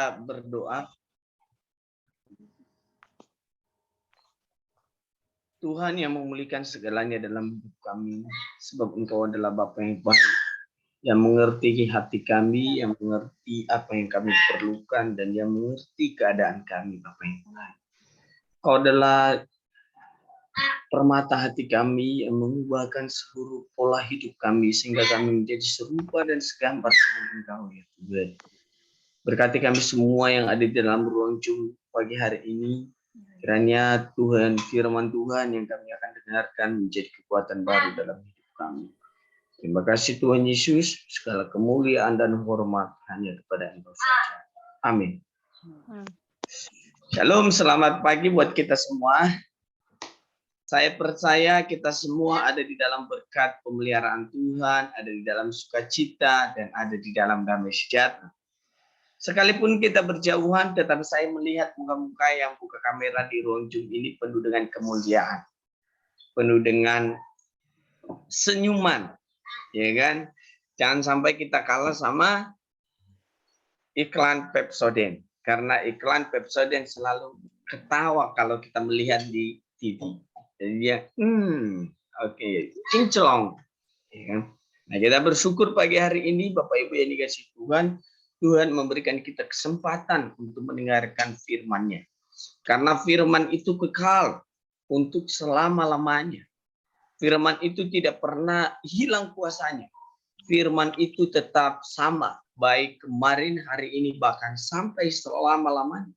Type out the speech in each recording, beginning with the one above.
berdoa. Tuhan yang memulihkan segalanya dalam hidup kami, sebab Engkau adalah Bapa yang baik, yang mengerti hati kami, yang mengerti apa yang kami perlukan, dan yang mengerti keadaan kami, Bapa yang baik. Kau adalah permata hati kami yang mengubahkan seluruh pola hidup kami, sehingga kami menjadi serupa dan segambar dengan Engkau, ya Tuhan. Berkati kami semua yang ada di dalam ruang Zoom pagi hari ini. Kiranya Tuhan, firman Tuhan yang kami akan dengarkan menjadi kekuatan baru dalam hidup kami. Terima kasih Tuhan Yesus, segala kemuliaan dan hormat hanya kepada Engkau saja. Amin. Shalom, selamat pagi buat kita semua. Saya percaya kita semua ada di dalam berkat pemeliharaan Tuhan, ada di dalam sukacita, dan ada di dalam damai sejahtera. Sekalipun kita berjauhan, tetapi saya melihat muka-muka yang buka kamera di ruang Zoom ini penuh dengan kemuliaan, penuh dengan senyuman, ya kan? Jangan sampai kita kalah sama iklan Pepsodent, karena iklan Pepsodent selalu ketawa kalau kita melihat di TV. Jadi dia, oke, cinclong, ya kan? Nah, kita bersyukur pagi hari ini, Bapak Ibu yang dikasih Tuhan. Tuhan memberikan kita kesempatan untuk mendengarkan firman-Nya. Karena firman itu kekal untuk selama-lamanya. Firman itu tidak pernah hilang kuasanya. Firman itu tetap sama, baik kemarin, hari ini, bahkan sampai selama-lamanya.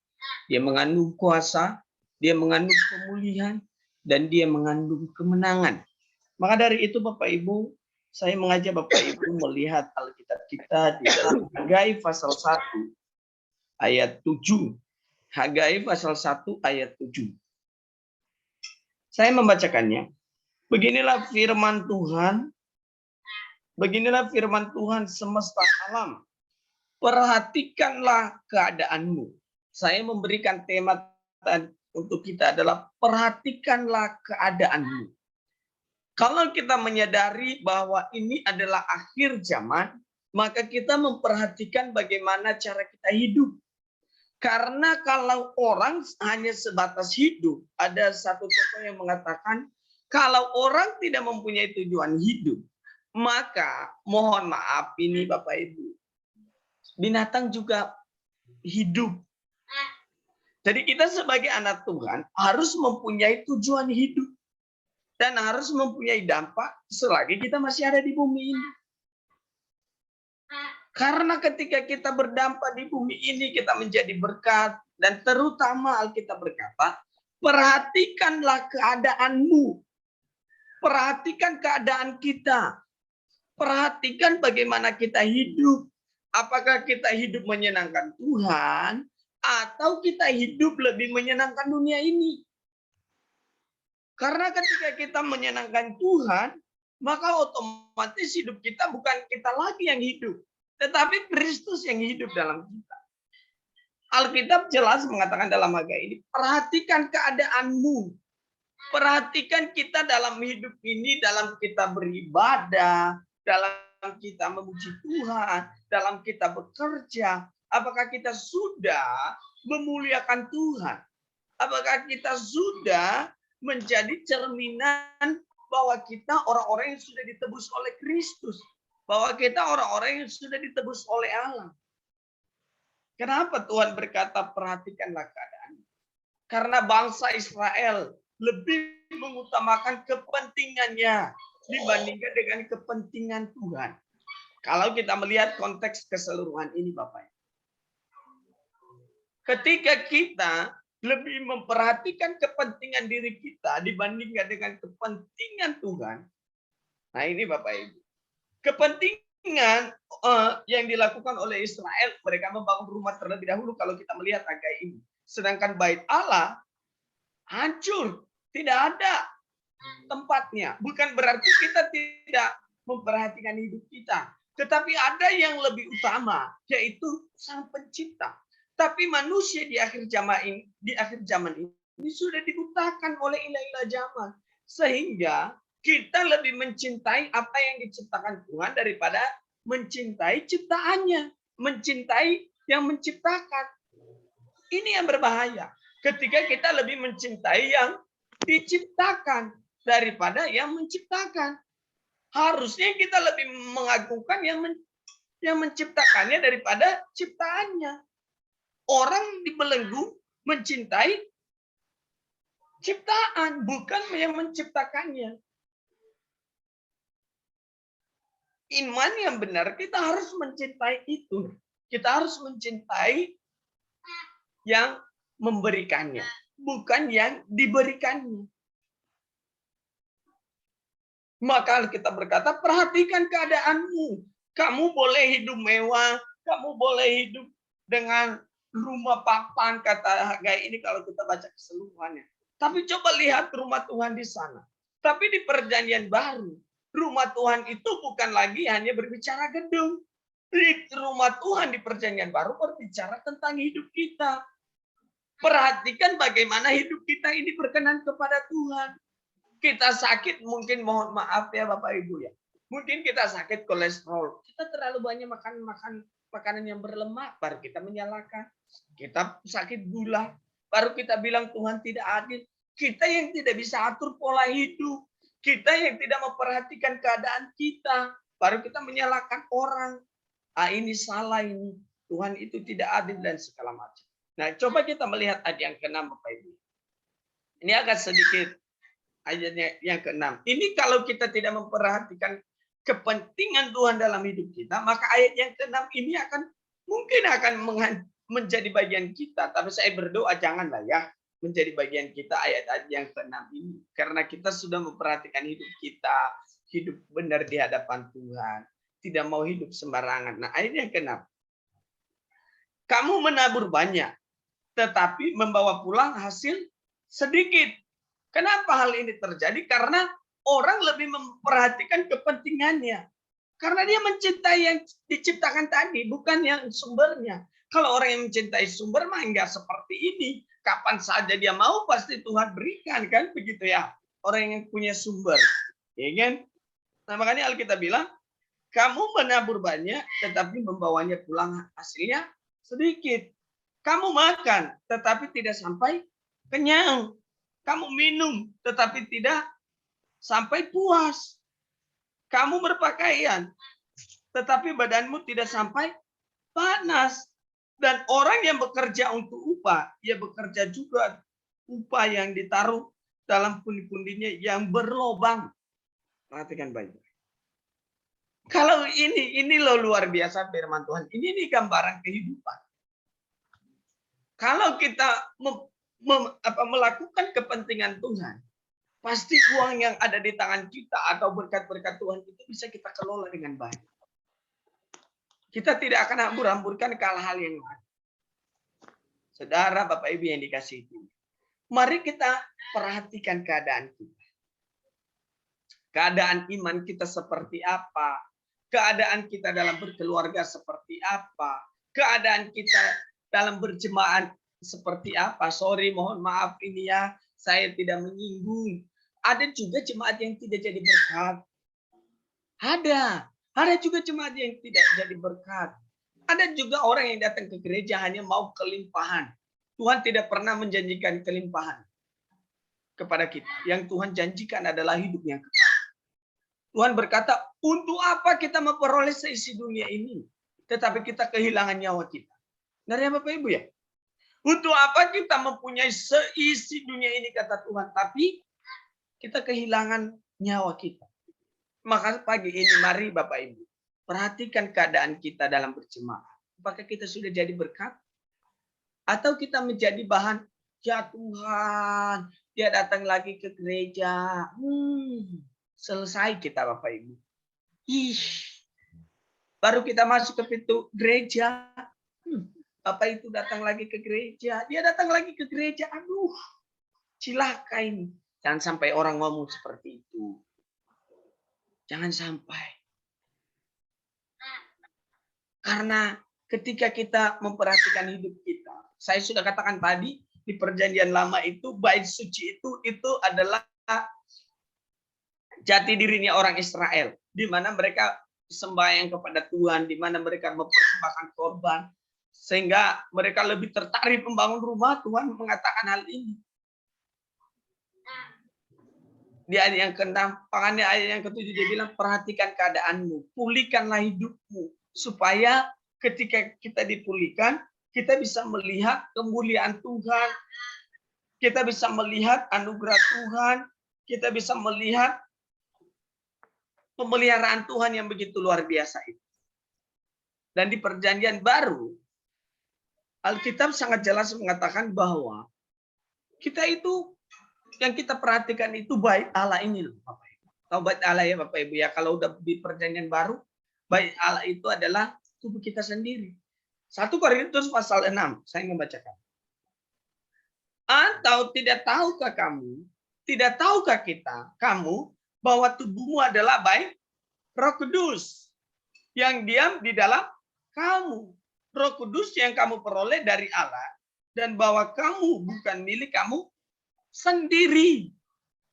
Dia mengandung kuasa, dia mengandung pemulihan, dan dia mengandung kemenangan. Maka dari itu Bapak Ibu, saya mengajak Bapak Ibu melihat Alkitab kita di dalam Hagai pasal 1 ayat 7. Hagai pasal 1 ayat 7. Saya membacakannya. Beginilah firman Tuhan. Beginilah firman Tuhan semesta alam. Perhatikanlah keadaanmu. Saya memberikan tema untuk kita adalah perhatikanlah keadaanmu. Kalau kita menyadari bahwa ini adalah akhir zaman, maka kita memperhatikan bagaimana cara kita hidup. Karena kalau orang hanya sebatas hidup, ada satu tokoh yang mengatakan, kalau orang tidak mempunyai tujuan hidup, maka mohon maaf ini Bapak Ibu, binatang juga hidup. Jadi kita sebagai anak Tuhan harus mempunyai tujuan hidup. Dan harus mempunyai dampak selagi kita masih ada di bumi ini. Karena ketika kita berdampak di bumi ini, kita menjadi berkat. Dan terutama Alkitab berkata, perhatikanlah keadaanmu. Perhatikan keadaan kita. Perhatikan bagaimana kita hidup. Apakah kita hidup menyenangkan Tuhan, atau kita hidup lebih menyenangkan dunia ini. Karena ketika kita menyenangkan Tuhan, maka otomatis hidup kita bukan kita lagi yang hidup, tetapi Kristus yang hidup dalam kita. Alkitab jelas mengatakan dalam Hagai ini, perhatikan keadaanmu. Perhatikan kita dalam hidup ini, dalam kita beribadah, dalam kita memuji Tuhan, dalam kita bekerja. Apakah kita sudah memuliakan Tuhan? Apakah kita sudah menjadi cerminan bahwa kita orang-orang yang sudah ditebus oleh Kristus, bahwa kita orang-orang yang sudah ditebus oleh Allah. Kenapa Tuhan berkata perhatikanlah keadaan? Karena bangsa Israel lebih mengutamakan kepentingannya dibandingkan dengan kepentingan Tuhan. Kalau kita melihat konteks keseluruhan ini Bapak, ketika kita lebih memperhatikan kepentingan diri kita dibandingkan dengan kepentingan Tuhan. Nah ini Bapak Ibu. Kepentingan yang dilakukan oleh Israel, mereka membangun rumah terlebih dahulu kalau kita melihat Hagai ini. Sedangkan bait Allah hancur, tidak ada tempatnya. Bukan berarti kita tidak memperhatikan hidup kita. Tetapi ada yang lebih utama, yaitu Sang Pencipta. Tapi manusia di akhir zaman ini sudah dibutakan oleh ilah-ilah zaman. Sehingga kita lebih mencintai apa yang diciptakan Tuhan daripada mencintai ciptaannya. Mencintai yang menciptakan. Ini yang berbahaya. Ketika kita lebih mencintai yang diciptakan daripada yang menciptakan. Harusnya kita lebih mengagungkan yang menciptakannya daripada ciptaannya. Orang dibelenggu mencintai ciptaan, bukan yang menciptakannya. Iman yang benar, kita harus mencintai itu. Kita harus mencintai yang memberikannya, bukan yang diberikannya. Maka kita berkata, perhatikan keadaanmu. Kamu boleh hidup mewah, kamu boleh hidup dengan rumah papan, kata Hagai ini kalau kita baca keseluruhannya. Tapi coba lihat rumah Tuhan di sana. Tapi di perjanjian baru, rumah Tuhan itu bukan lagi hanya berbicara gedung. Di rumah Tuhan di perjanjian baru berbicara tentang hidup kita. Perhatikan bagaimana hidup kita ini berkenan kepada Tuhan. Kita sakit, mungkin mohon maaf ya Bapak Ibu ya. Mungkin kita sakit kolesterol. Kita terlalu banyak makan makanan yang berlemak, baru kita menyalahkan. Kita sakit gula, baru kita bilang Tuhan tidak adil. Kita yang tidak bisa atur pola hidup. Kita yang tidak memperhatikan keadaan kita, baru kita menyalahkan orang. Ah, ini salah ini. Tuhan itu tidak adil dan segala macam. Nah, coba kita melihat ayat yang ke-6 Bapak Ibu. Ini agak sedikit ayatnya yang ke-6. Ini kalau kita tidak memperhatikan kepentingan Tuhan dalam hidup kita, maka ayat yang ke-6 ini mungkin akan menjadi bagian kita. Tapi saya berdoa janganlah ya menjadi bagian kita ayat-ayat yang ke-6 ini. Karena kita sudah memperhatikan hidup kita, hidup benar di hadapan Tuhan. Tidak mau hidup sembarangan. Nah, ayat yang ke-6. Kamu menabur banyak, tetapi membawa pulang hasil sedikit. Kenapa hal ini terjadi? Karena orang lebih memperhatikan kepentingannya. Karena dia mencintai yang diciptakan tadi, bukan yang sumbernya. Kalau orang yang mencintai sumber mah enggak seperti ini. Kapan saja dia mau pasti Tuhan berikan, kan begitu ya. Orang yang punya sumber, ya kan? Nah, makanya Alkitab bilang, kamu menabur banyak, tetapi membawanya pulang hasilnya sedikit. Kamu makan, tetapi tidak sampai kenyang. Kamu minum, tetapi tidak sampai puas. Kamu berpakaian, tetapi badanmu tidak sampai panas. Dan orang yang bekerja untuk upah, ia bekerja juga upah yang ditaruh dalam pundi-pundinya yang berlobang. Perhatikan baik. Kalau ini loh luar biasa firman Tuhan. Ini gambaran kehidupan. Kalau kita melakukan kepentingan Tuhan, pasti uang yang ada di tangan kita atau berkat-berkat Tuhan itu bisa kita kelola dengan baik. Kita tidak akan hambur-hamburkan ke hal-hal yang lain. Saudara, Bapak Ibu yang dikasihi Tuhan, mari kita perhatikan keadaan kita. Keadaan iman kita seperti apa? Keadaan kita dalam berkeluarga seperti apa? Keadaan kita dalam berjemaah seperti apa? Sorry, mohon maaf ini ya, saya tidak menyinggung. Ada juga jemaat yang tidak jadi berkat. Ada juga jemaat yang tidak jadi berkat. Ada juga orang yang datang ke gereja hanya mau kelimpahan. Tuhan tidak pernah menjanjikan kelimpahan kepada kita. Yang Tuhan janjikan adalah hidup yang kekal. Tuhan berkata, untuk apa kita memperoleh seisi dunia ini, tetapi kita kehilangan nyawa kita? Benar ya Bapak Ibu ya? Untuk apa kita mempunyai seisi dunia ini, kata Tuhan, tapi kita kehilangan nyawa kita? Maka pagi ini mari Bapak Ibu, perhatikan keadaan kita dalam berjemaah. Apakah kita sudah jadi berkat? Atau kita menjadi bahan, ya Tuhan, dia datang lagi ke gereja. Selesai kita Bapak Ibu. Baru kita masuk ke pintu gereja. Bapak itu datang lagi ke gereja. Dia datang lagi ke gereja. Aduh, cilaka ini. Jangan sampai orang ngomong seperti itu. Jangan sampai. Karena ketika kita memperhatikan hidup kita. Saya sudah katakan tadi, di perjanjian lama itu, bait suci itu adalah jati dirinya orang Israel, di mana mereka sembahyang kepada Tuhan, di mana mereka mempersembahkan korban. Sehingga mereka lebih tertarik membangun rumah. Tuhan mengatakan hal ini. Di ayat yang ke-6, pangannya ayat yang ke-7 dia bilang, perhatikan keadaanmu, pulihkanlah hidupmu, supaya ketika kita dipulihkan, kita bisa melihat kemuliaan Tuhan, kita bisa melihat anugerah Tuhan, kita bisa melihat pemeliharaan Tuhan yang begitu luar biasa itu. Dan di perjanjian baru, Alkitab sangat jelas mengatakan bahwa kita itu, yang kita perhatikan itu bait Allah ini loh, Bapak Ibu. Tahu bait Allah ya Bapak Ibu ya, kalau udah di perjanjian baru, bait Allah itu adalah tubuh kita sendiri. 1 Korintus pasal 6, saya membacakan. Atau tidak tahukah kamu, bahwa tubuhmu adalah bait Roh Kudus yang diam di dalam kamu. Roh Kudus yang kamu peroleh dari Allah, dan bahwa kamu bukan milik kamu sendiri.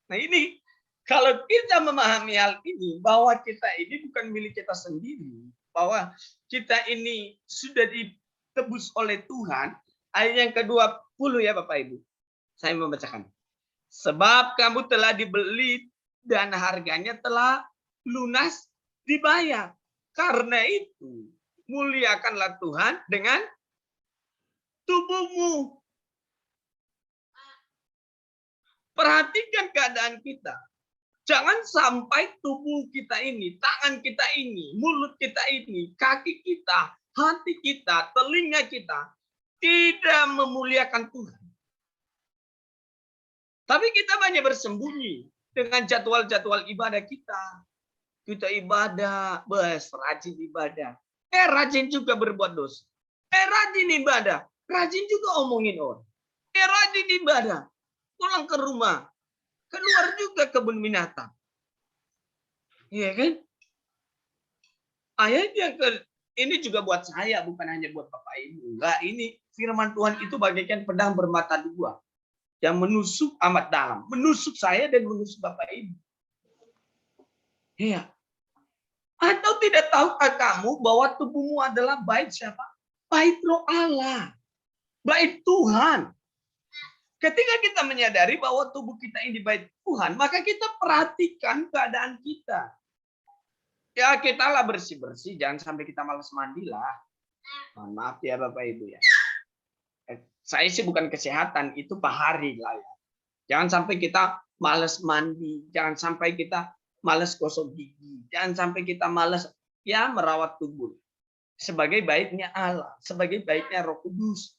Nah ini, kalau kita memahami hal ini, bahwa kita ini bukan milik kita sendiri, bahwa kita ini sudah ditebus oleh Tuhan, ayat yang ke-20 ya Bapak Ibu. Saya membacakan. Sebab kamu telah dibeli dan harganya telah lunas dibayar. Karena itu, muliakanlah Tuhan dengan tubuhmu. Perhatikan keadaan kita. Jangan sampai tubuh kita ini, tangan kita ini, mulut kita ini, kaki kita, hati kita, telinga kita tidak memuliakan Tuhan. Tapi kita banyak bersembunyi dengan jadwal-jadwal ibadah kita. Kita ibadah, rajin ibadah. Rajin juga berbuat dosa. Rajin ibadah, rajin juga omongin orang. Rajin ibadah, pulang ke rumah, keluar juga kebun binatang. Iya kan? Ayat yang ini juga buat saya, bukan hanya buat Bapak Ibu. Enggak, ini firman Tuhan itu bagaikan pedang bermata dua yang menusuk amat dalam, menusuk saya dan menusuk Bapak Ibu. Iya. Atau tidak tahukah kamu bahwa tubuhmu adalah bait siapa? Bait Roh Allah. Bait Tuhan. Ketika kita menyadari bahwa tubuh kita ini bait Tuhan, maka kita perhatikan keadaan kita. Ya kita lah bersih-bersih, jangan sampai kita malas mandi lah. Mohon maaf ya Bapak Ibu ya. Saya sih bukan kesehatan, itu pahari lah ya. Jangan sampai kita malas mandi, jangan sampai kita malas gosok gigi, jangan sampai kita malas ya merawat tubuh. Sebagai baitnya Allah, sebagai baitnya Roh Kudus.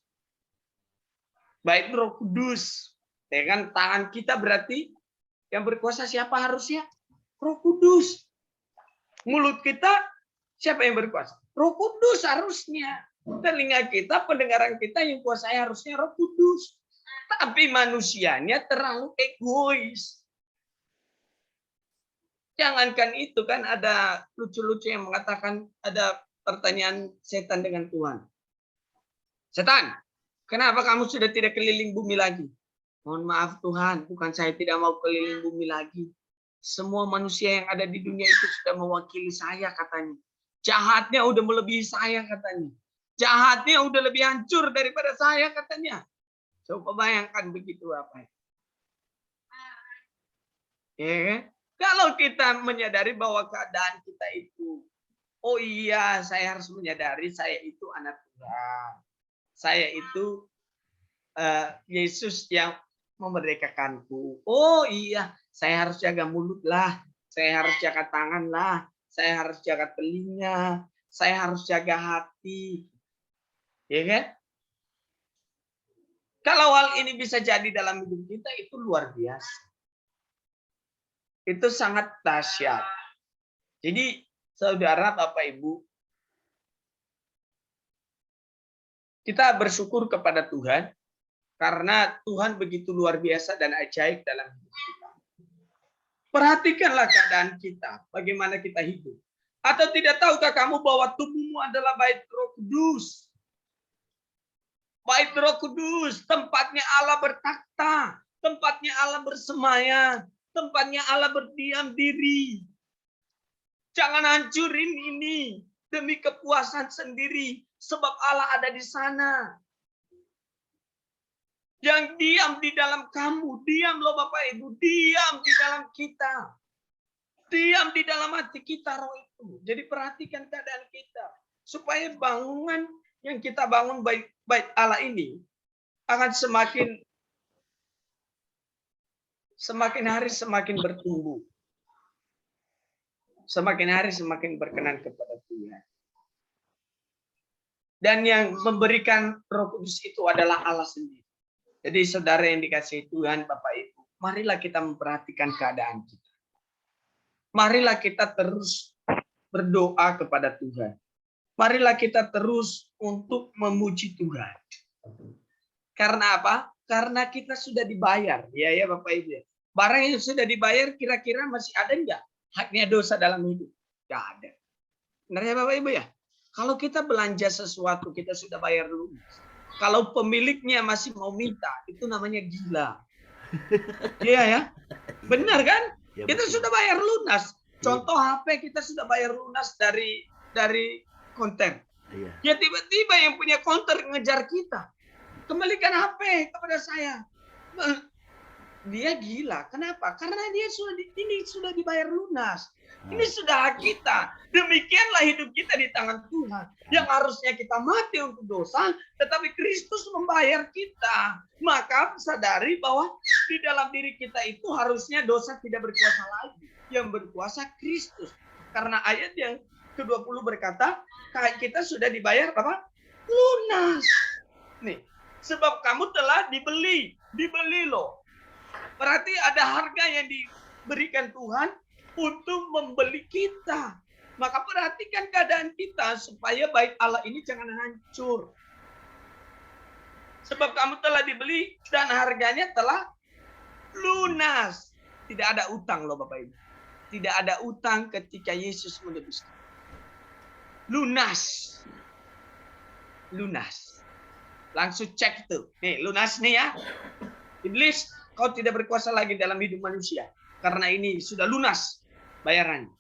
Bait Roh Kudus. Dengan tangan kita berarti yang berkuasa siapa harusnya? Roh Kudus. Mulut kita siapa yang berkuasa? Roh Kudus harusnya. Telinga kita, pendengaran kita yang kuasai harusnya Roh Kudus. Tapi manusianya terlalu egois. Jangankan itu, kan ada lucu-lucu yang mengatakan, ada pertanyaan setan dengan Tuhan. Setan, kenapa kamu sudah tidak keliling bumi lagi? Mohon maaf Tuhan, bukan saya tidak mau keliling bumi lagi. Semua manusia yang ada di dunia itu sudah mewakili saya katanya. Jahatnya udah melebihi saya katanya. Jahatnya udah lebih hancur daripada saya katanya. Coba bayangkan begitu apa. Ya, kalau kita menyadari bahwa keadaan kita itu, oh iya, saya harus menyadari saya itu anak Tuhan. Saya itu Yesus yang memerdekakanku. Oh iya, saya harus jaga mulut lah. Saya harus jaga tangan lah. Saya harus jaga telinga. Saya harus jaga hati. Ya kan? Kalau hal ini bisa jadi dalam hidup kita, itu luar biasa. Itu sangat dahsyat. Jadi, saudara, Bapak, Ibu, kita bersyukur kepada Tuhan, karena Tuhan begitu luar biasa dan ajaib dalam hidup kita. Perhatikanlah keadaan kita, bagaimana kita hidup. Atau tidak tahukah kamu bahwa tubuhmu adalah bait Roh Kudus? Bait Roh Kudus, tempatnya Allah bertakhta, tempatnya Allah bersemayam, tempatnya Allah berdiam diri. Jangan hancurin ini demi kepuasan sendiri, Sebab Allah ada di sana. Yang diam di dalam kamu, diam loh Bapak Ibu, diam di dalam kita. Diam di dalam hati kita roh itu. Jadi perhatikan keadaan kita. Supaya bangunan yang kita bangun bait Allah ini akan semakin hari semakin bertumbuh. Semakin hari semakin berkenan kepada Tuhan. Dan yang memberikan Roh Kudus itu adalah Allah sendiri. Jadi saudara yang dikasihi Tuhan, Bapak Ibu, marilah kita memperhatikan keadaan kita. Marilah kita terus berdoa kepada Tuhan. Marilah kita terus untuk memuji Tuhan. Karena apa? Karena kita sudah dibayar. Ya Bapak Ibu. Barang yang sudah dibayar kira-kira masih ada enggak haknya dosa dalam hidup? Enggak ada. Benar ya Bapak Ibu ya? Kalau kita belanja sesuatu, kita sudah bayar lunas. Kalau pemiliknya masih mau minta, itu namanya gila. Iya ya? Benar kan? Ya, kita sudah bayar lunas. Contoh HP kita sudah bayar lunas dari konten. Iya. Ya tiba-tiba yang punya konter ngejar kita. Kembalikan HP kepada saya. Dia gila. Kenapa? Karena dia sudah dibayar lunas. Ini sudah hak kita. Demikianlah hidup kita di tangan Tuhan. Yang harusnya kita mati untuk dosa, tetapi Kristus membayar kita. Maka sadari bahwa di dalam diri kita itu harusnya dosa tidak berkuasa lagi. Yang berkuasa Kristus. Karena ayat yang ke-20 berkata, kita sudah dibayar apa? Lunas. Nih, sebab kamu telah dibeli loh. Berarti ada harga yang diberikan Tuhan untuk membeli kita. Maka perhatikan keadaan kita supaya bait Allah ini jangan hancur. Sebab kamu telah dibeli dan harganya telah lunas. Tidak ada utang loh Bapak Ibu. Tidak ada utang ketika Yesus menebus. Lunas. Lunas. Langsung cek tuh. Nih, lunas nih ya. Iblis, kau tidak berkuasa lagi dalam hidup manusia. Karena ini sudah lunas bayarannya.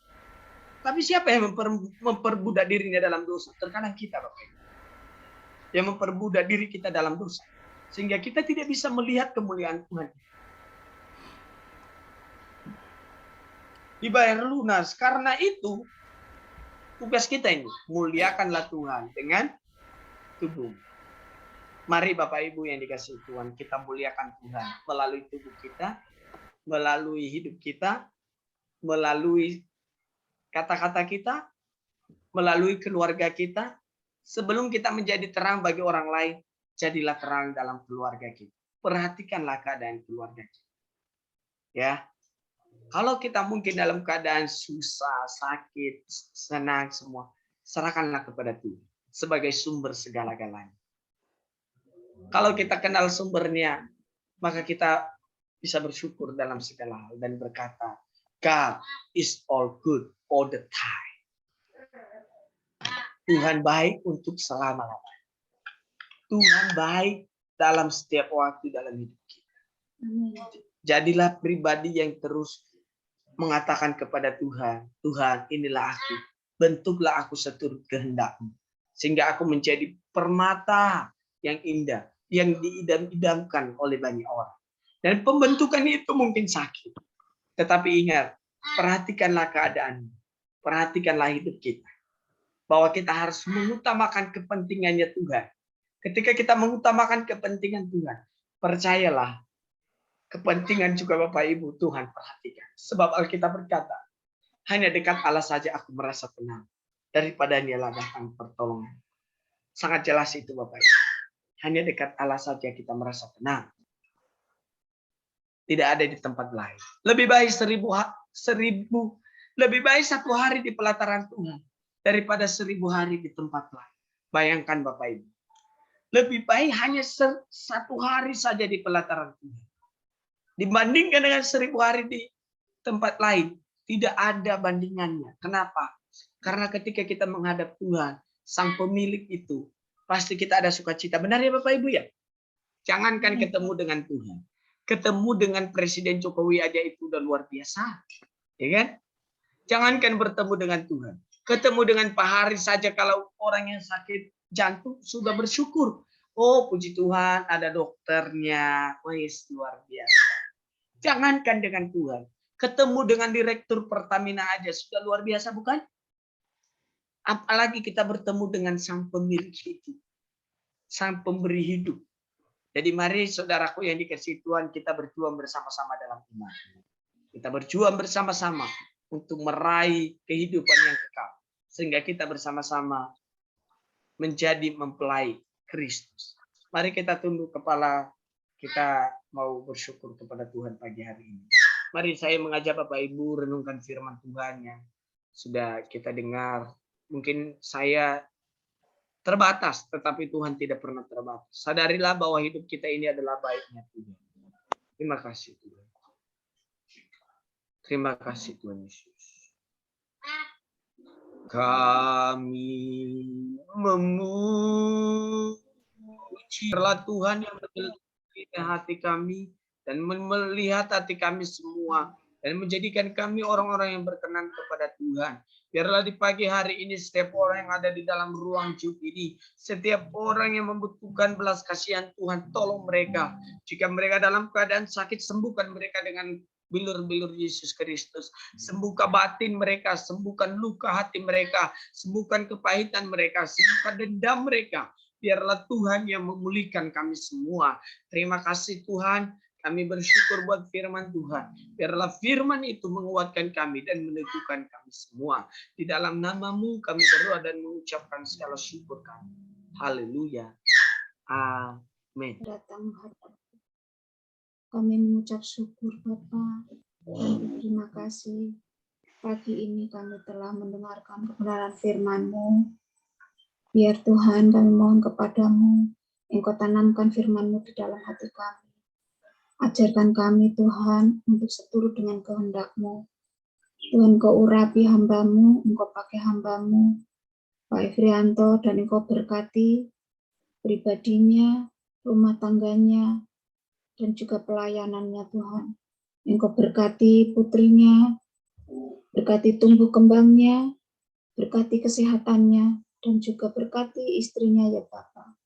Tapi siapa yang memperbudak dirinya dalam dosa? Terkadang kita, Bapak. Yang memperbudak diri kita dalam dosa. Sehingga kita tidak bisa melihat kemuliaan Tuhan. Dibayar lunas. Karena itu, tugas kita ini, muliakanlah Tuhan dengan tubuh. Mari Bapak Ibu yang dikasihi Tuhan, kita muliakan Tuhan melalui tubuh kita, melalui hidup kita, melalui kata-kata kita, melalui keluarga kita. Sebelum kita menjadi terang bagi orang lain, jadilah terang dalam keluarga kita. Perhatikanlah keadaan keluarga kita. Ya. Kalau kita mungkin dalam keadaan susah, sakit, senang semua, serahkanlah kepada Tuhan sebagai sumber segala-galanya. Kalau kita kenal sumbernya, maka kita bisa bersyukur dalam segala hal dan berkata, God is all good all the time. Tuhan baik untuk selama-lamanya. Tuhan baik dalam setiap waktu dalam hidup kita. Jadilah pribadi yang terus mengatakan kepada Tuhan, Tuhan inilah aku, bentuklah aku seturut kehendak-Mu. Sehingga aku menjadi permata yang indah, yang diidam-idamkan oleh banyak orang. Dan pembentukan itu mungkin sakit. Tetapi ingat, perhatikanlah keadaan. Perhatikanlah hidup kita. Bahwa kita harus mengutamakan kepentingannya Tuhan. Ketika kita mengutamakan kepentingan Tuhan, percayalah, kepentingan juga Bapak Ibu Tuhan perhatikan. Sebab Alkitab berkata, hanya dekat Allah saja aku merasa tenang. Daripadanya lah datang pertolongan. Sangat jelas itu Bapak Ibu. Hanya dekat Allah saja kita merasa tenang. Tidak ada di tempat lain. Lebih baik lebih baik 1 hari di pelataran Tuhan daripada 1000 hari di tempat lain. Bayangkan Bapak Ibu. Lebih baik hanya 1 hari saja di pelataran Tuhan. Dibandingkan dengan 1000 hari di tempat lain. Tidak ada bandingannya. Kenapa? Karena ketika kita menghadap Tuhan, Sang Pemilik itu, pasti kita ada sukacita. Benar ya Bapak Ibu ya? Jangankan ketemu dengan Tuhan. Ketemu dengan Presiden Jokowi aja itu udah luar biasa. Ya kan? Jangankan bertemu dengan Tuhan. Ketemu dengan Pak Haris saja kalau orang yang sakit jantung sudah bersyukur. Oh, puji Tuhan, ada dokternya. Wis, luar biasa. Jangankan dengan Tuhan, ketemu dengan direktur Pertamina aja sudah luar biasa, bukan? Apalagi kita bertemu dengan sang pemilik hidup, sang pemberi hidup. Jadi mari saudaraku yang dikasihi Tuhan, kita berjuang bersama-sama dalam iman. Kita berjuang bersama-sama untuk meraih kehidupan yang kekal. Sehingga kita bersama-sama menjadi mempelai Kristus. Mari kita tunduk kepala, kita mau bersyukur kepada Tuhan pagi hari ini. Mari saya mengajak Bapak Ibu renungkan firman Tuhan yang sudah kita dengar. Mungkin saya terbatas, tetapi Tuhan tidak pernah terbatas. Sadarilah bahwa hidup kita ini adalah baiknya Tuhan. Terima kasih Tuhan. Terima kasih Tuhan Yesus. Kami memuji Tuhan yang melihat hati kami dan melihat hati kami semua dan menjadikan kami orang-orang yang berkenan kepada Tuhan. Biarlah di pagi hari ini setiap orang yang ada di dalam ruang Zoom ini, setiap orang yang membutuhkan belas kasihan Tuhan, tolong mereka. Jika mereka dalam keadaan sakit, sembuhkan mereka dengan bilur-bilur Yesus Kristus. Sembuhkan batin mereka, sembuhkan luka hati mereka, sembuhkan kepahitan mereka, sembuhkan dendam mereka. Biarlah Tuhan yang memulihkan kami semua. Terima kasih Tuhan, kami bersyukur buat firman Tuhan. Biarlah firman itu menguatkan kami dan meneguhkan kami semua. Di dalam nama-Mu kami berdoa dan mengucapkan segala syukur kami. Haleluya. Amin. Kami mengucap syukur Bapa dan terima kasih. Pagi ini kami telah mendengarkan kebenaran firman-Mu. Biar Tuhan kami mohon kepadamu, Engkau tanamkan firman-Mu di dalam hati kami. Ajarkan kami Tuhan untuk seturut dengan kehendak-Mu. Tuhan Engkau urapi hamba-Mu, Engkau pakai hamba-Mu, Pak Efrianto, dan Engkau berkati pribadinya, rumah tangganya, dan juga pelayanannya Tuhan. Engkau berkati putrinya, berkati tumbuh kembangnya, berkati kesehatannya, dan juga berkati istrinya ya Bapa.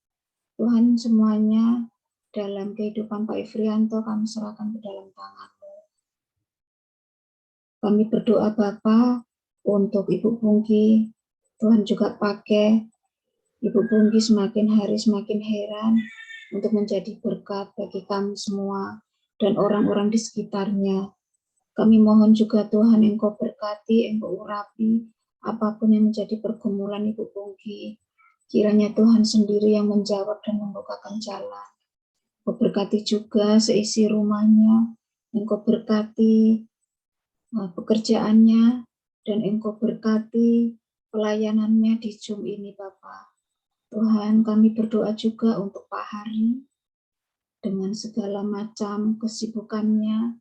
Tuhan semuanya dalam kehidupan Pak Efrianto kami serahkan ke dalam tangan-Mu. Kami berdoa Bapa untuk Ibu Pungki, Tuhan juga pakai Ibu Pungki semakin hari semakin heran untuk menjadi berkat bagi kami semua dan orang-orang di sekitarnya. Kami mohon juga Tuhan Engkau berkati, Engkau urapi apapun yang menjadi pergumulan Ibu Pungki. Kiranya Tuhan sendiri yang menjawab dan membukakan jalan. Engkau berkati juga seisi rumahnya, Engkau berkati pekerjaannya, dan Engkau berkati pelayanannya di Zoom ini Bapak. Tuhan, kami berdoa juga untuk Pak Hari dengan segala macam kesibukannya,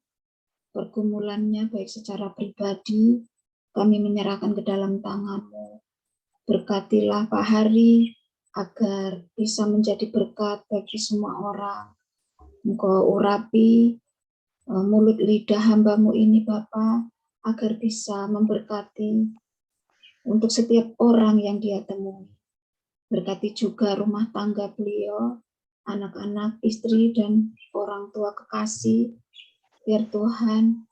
pergumulannya, baik secara pribadi, kami menyerahkan ke dalam tangan-Mu. Berkatilah Pak Hari agar bisa menjadi berkat bagi semua orang. Engkau urapi mulut lidah hamba-Mu ini Bapa, agar bisa memberkati untuk setiap orang yang Dia temui. Berkati juga rumah tangga beliau, anak-anak, istri, dan orang tua kekasih. Biar Tuhan,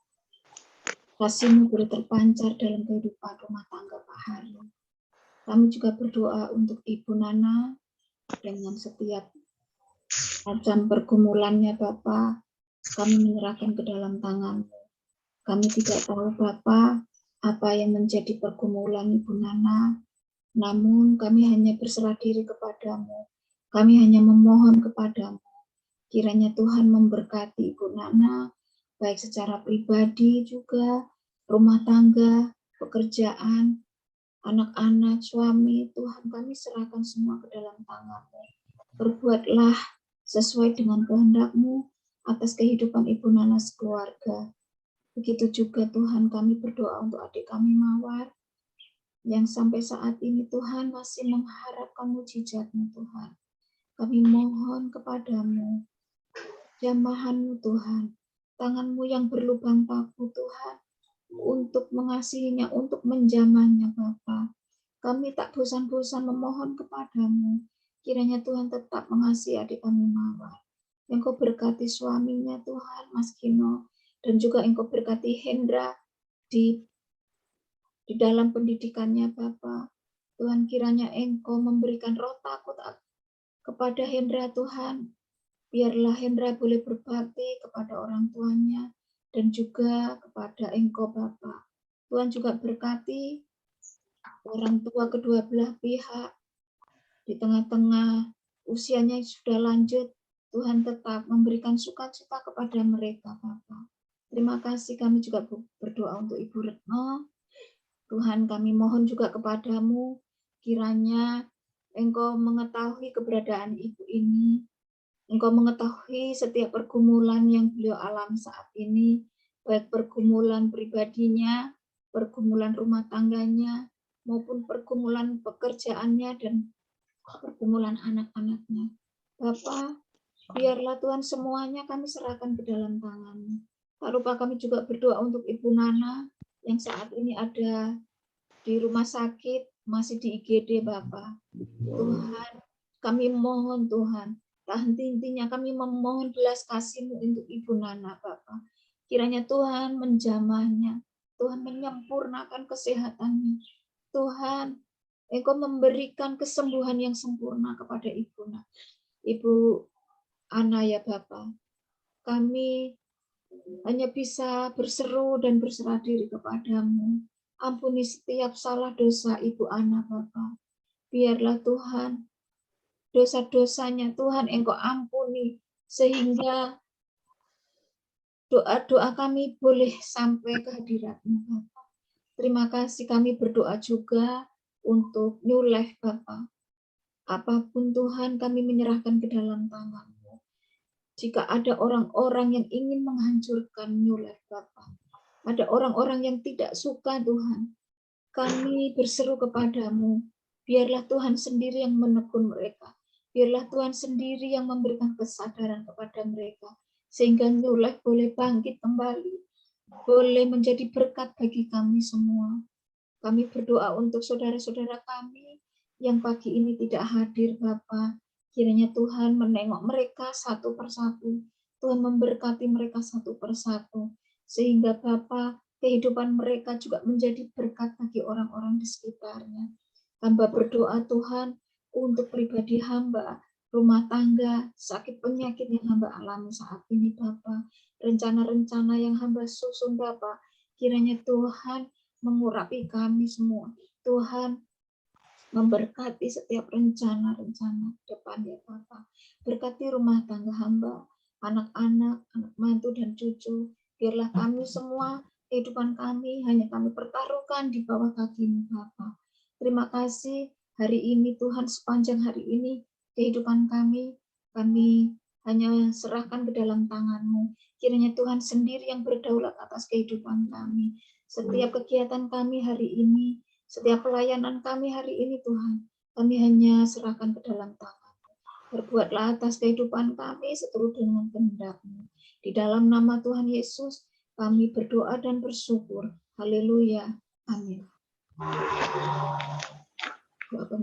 kasih-Mu boleh terpancar dalam kehidupan rumah tangga Pak Hari. Kami juga berdoa untuk Ibu Nana dengan setiap macam pergumulannya Bapak. Kami menyerahkan ke dalam tangan-Mu. Kami tidak tahu Bapak apa yang menjadi pergumulan Ibu Nana. Namun kami hanya berserah diri kepadamu. Kami hanya memohon kepadamu. Kiranya Tuhan memberkati Ibu Nana, baik secara pribadi juga, rumah tangga, pekerjaan, anak-anak, suami. Tuhan kami serahkan semua ke dalam tangan-Mu. Berbuatlah sesuai dengan kehendak-Mu atas kehidupan Ibu Nana sekeluarga. Begitu juga Tuhan kami berdoa untuk adik kami Mawar, yang sampai saat ini Tuhan masih mengharapkan mujizat-Mu Tuhan. Kami mohon kepadamu, jamahan-Mu Tuhan, tangan-Mu yang berlubang paku Tuhan, untuk mengasihinya, untuk menjamahnya Bapa. Kami tak bosan-bosan memohon kepadamu. Kiranya Tuhan tetap mengasihi adik kami Mawar. Engkau berkati suaminya Tuhan, Mas Kino. Dan juga Engkau berkati Hendra di dalam pendidikannya Bapa. Tuhan, kiranya Engkau memberikan roh takut kepada Hendra Tuhan. Biarlah Hendra boleh berbakti kepada orang tuanya dan juga kepada Engkau Bapa. Tuhan juga berkati orang tua kedua belah pihak di tengah-tengah usianya sudah lanjut. Tuhan tetap memberikan sukacita kepada mereka Bapa. Terima kasih, kami juga berdoa untuk Ibu Retno. Tuhan, kami mohon juga kepadamu, kiranya Engkau mengetahui keberadaan Ibu ini. Engkau mengetahui setiap pergumulan yang beliau alami saat ini, baik pergumulan pribadinya, pergumulan rumah tangganya, maupun pergumulan pekerjaannya dan pergumulan anak-anaknya. Bapa, biarlah Tuhan semuanya kami serahkan ke dalam tangan-Mu. Tak lupa kami juga berdoa untuk Ibu Nana yang saat ini ada di rumah sakit, masih di IGD Bapa. Tuhan, kami mohon Tuhan, tak henti-hentinya kami memohon belas kasih-Mu untuk Ibu Nana Bapa. Kiranya Tuhan menjamahnya, Tuhan menyempurnakan kesehatannya. Tuhan, Engkau memberikan kesembuhan yang sempurna kepada Ibu Ana ya Bapa. Kami hanya bisa berseru dan berserah diri kepadamu. Ampuni setiap salah dosa Ibu Ana Bapa. Biarlah Tuhan dosa-dosanya Tuhan Engkau ampuni sehingga doa-doa kami boleh sampai ke hadirat-Mu Bapa. Terima kasih, kami berdoa juga untuk New Life Bapa. Apapun Tuhan kami menyerahkan ke dalam tangan-Mu. Jika ada orang-orang yang ingin menghancurkan New Life Bapa, ada orang-orang yang tidak suka Tuhan, kami berseru kepadamu, biarlah Tuhan sendiri yang menegur mereka, biarlah Tuhan sendiri yang memberikan kesadaran kepada mereka, sehingga New Life boleh bangkit kembali, boleh menjadi berkat bagi kami semua. Kami berdoa untuk saudara-saudara kami yang pagi ini tidak hadir Bapa. Kiranya Tuhan menengok mereka satu persatu. Tuhan memberkati mereka satu persatu. Sehingga Bapa, kehidupan mereka juga menjadi berkat bagi orang-orang di sekitarnya. Hamba berdoa Tuhan untuk pribadi hamba, rumah tangga, sakit penyakit yang hamba alami saat ini Bapa. Rencana-rencana yang hamba susun Bapa. Kiranya Tuhan mengurapi kami semua. Tuhan memberkati setiap rencana-rencana depan ya Bapa. Berkati rumah tangga hamba, anak-anak, anak mantu dan cucu. Biarlah kami semua, kehidupan kami hanya kami pertaruhkan di bawah kaki-Mu Bapa. Terima kasih hari ini Tuhan, sepanjang hari ini kehidupan kami hanya serahkan ke dalam tangan-Mu. Kiranya Tuhan sendiri yang berdaulat atas kehidupan kami. Setiap kegiatan kami hari ini, setiap pelayanan kami hari ini Tuhan, kami hanya serahkan ke dalam tangan-Mu. Berbuatlah atas kehidupan kami seturut dengan kehendak-Mu. Di dalam nama Tuhan Yesus, kami berdoa dan bersyukur. Haleluya. Amin.